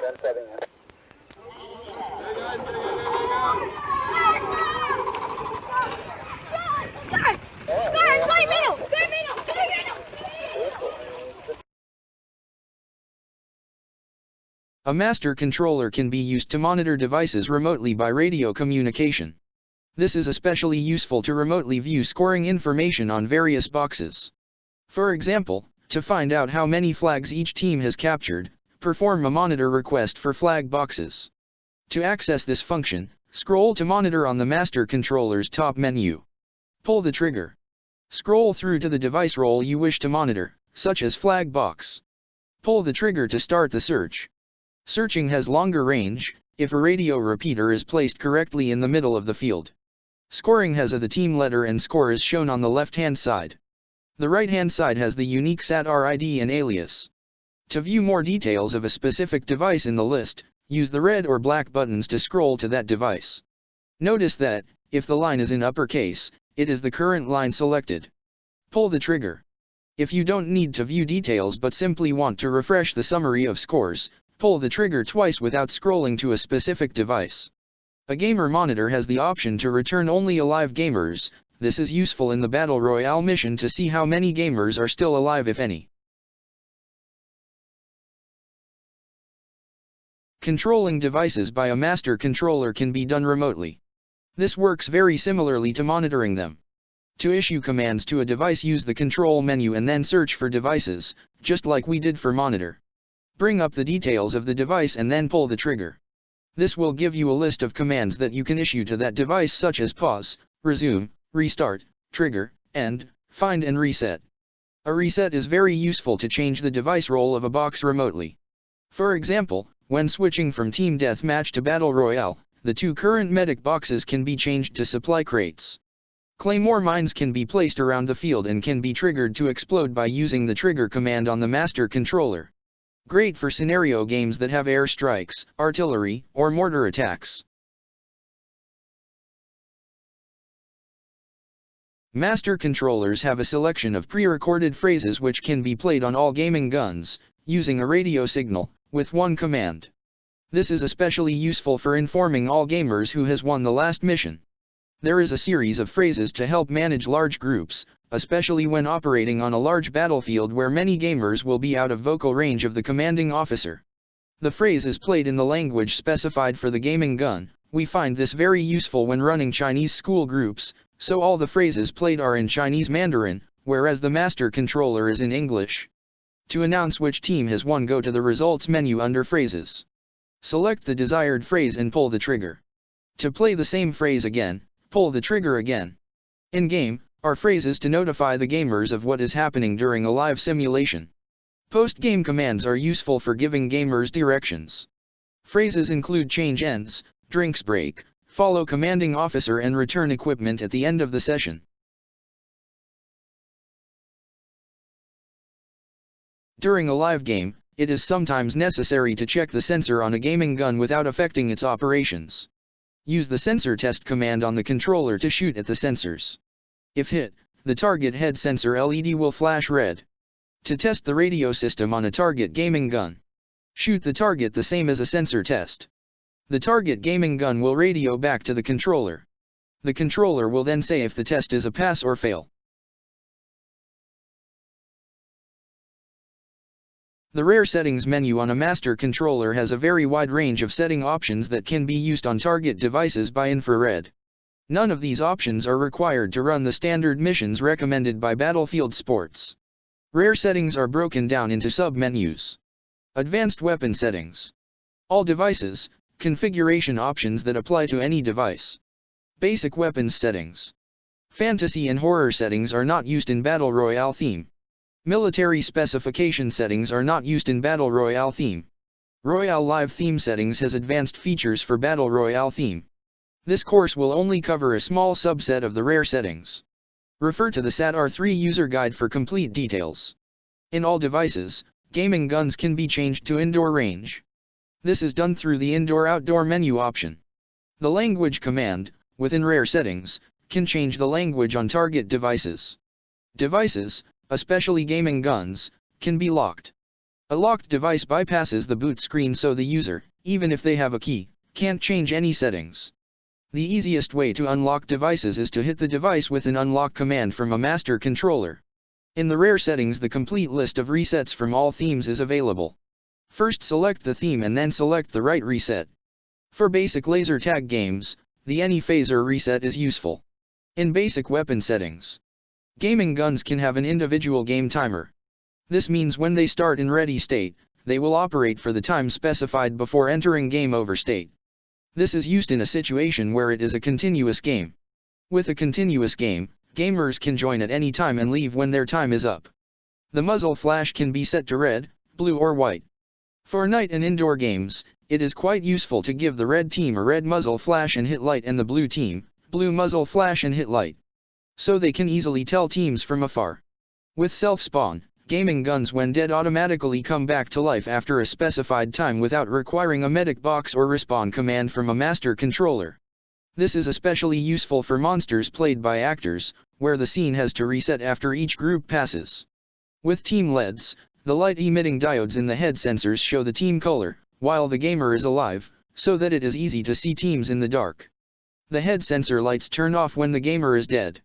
10 setting in. A master controller can be used to monitor devices remotely by radio communication. This is especially useful to remotely view scoring information on various boxes. For example, to find out how many flags each team has captured, perform a monitor request for flag boxes. To access this function, scroll to monitor on the master controller's top menu. Pull the trigger. Scroll through to the device role you wish to monitor, such as flag box. Pull the trigger to start the search. Searching has longer range, if a radio repeater is placed correctly in the middle of the field. Scoring has the team letter and score is shown on the left-hand side. The right-hand side has the unique SATR ID and alias. To view more details of a specific device in the list, use the red or black buttons to scroll to that device. Notice that, if the line is in uppercase, it is the current line selected. Pull the trigger. If you don't need to view details but simply want to refresh the summary of scores, pull the trigger twice without scrolling to a specific device. A gamer monitor has the option to return only alive gamers. This is useful in the Battle Royale mission to see how many gamers are still alive if any. Controlling devices by a master controller can be done remotely. This works very similarly to monitoring them. To issue commands to a device, use the control menu and then search for devices, just like we did for monitor. Bring up the details of the device and then pull the trigger. This will give you a list of commands that you can issue to that device, such as pause, resume, restart, trigger, end, find and reset. A reset is very useful to change the device role of a box remotely. For example, when switching from Team Deathmatch to Battle Royale, the two current medic boxes can be changed to supply crates. Claymore mines can be placed around the field and can be triggered to explode by using the trigger command on the master controller. Great for scenario games that have air strikes, artillery, or mortar attacks. Master controllers have a selection of pre-recorded phrases which can be played on all gaming guns, using a radio signal, with one command. This is especially useful for informing all gamers who has won the last mission. There is a series of phrases to help manage large groups, especially when operating on a large battlefield where many gamers will be out of vocal range of the commanding officer. The phrase is played in the language specified for the gaming gun. We find this very useful when running Chinese school groups, so all the phrases played are in Chinese Mandarin, whereas the master controller is in English. To announce which team has won, go to the results menu under phrases. Select the desired phrase and pull the trigger. To play the same phrase again, pull the trigger again. In-game, are phrases to notify the gamers of what is happening during a live simulation. Post-game commands are useful for giving gamers directions. Phrases include change ends, drinks break, follow commanding officer and return equipment at the end of the session. During a live game, it is sometimes necessary to check the sensor on a gaming gun without affecting its operations. Use the sensor test command on the controller to shoot at the sensors. If hit, the target head sensor LED will flash red. To test the radio system on a target gaming gun, shoot the target the same as a sensor test. The target gaming gun will radio back to the controller. The controller will then say if the test is a pass or fail. The rare settings menu on a master controller has a very wide range of setting options that can be used on target devices by infrared. None of these options are required to run the standard missions recommended by Battlefield Sports. Rare settings are broken down into sub-menus. Advanced weapon settings. All devices, configuration options that apply to any device. Basic weapons settings. Fantasy and horror settings are not used in Battle Royale theme. Military specification settings are not used in Battle Royale theme. Royale Live theme settings has advanced features for Battle Royale theme. This course will only cover a small subset of the rare settings. Refer to the SATR3 user guide for complete details. In all devices, gaming guns can be changed to indoor range. This is done through the indoor-outdoor menu option. The language command, within rare settings, can change the language on target devices. Devices, especially gaming guns, can be locked. A locked device bypasses the boot screen so the user, even if they have a key, can't change any settings. The easiest way to unlock devices is to hit the device with an unlock command from a master controller. In the rare settings, the complete list of resets from all themes is available. First select the theme and then select the right reset. For basic laser tag games, the any phaser reset is useful. In basic weapon settings, gaming guns can have an individual game timer. This means when they start in ready state, they will operate for the time specified before entering game over state. This is used in a situation where it is a continuous game. With a continuous game, gamers can join at any time and leave when their time is up. The muzzle flash can be set to red, blue or white. For night and indoor games, it is quite useful to give the red team a red muzzle flash and hit light and the blue team, blue muzzle flash and hit light, so they can easily tell teams from afar. With self-spawn, gaming guns when dead automatically come back to life after a specified time without requiring a medic box or respawn command from a master controller. This is especially useful for monsters played by actors, where the scene has to reset after each group passes. With team LEDs, the light-emitting diodes in the head sensors show the team color, while the gamer is alive, so that it is easy to see teams in the dark. The head sensor lights turn off when the gamer is dead.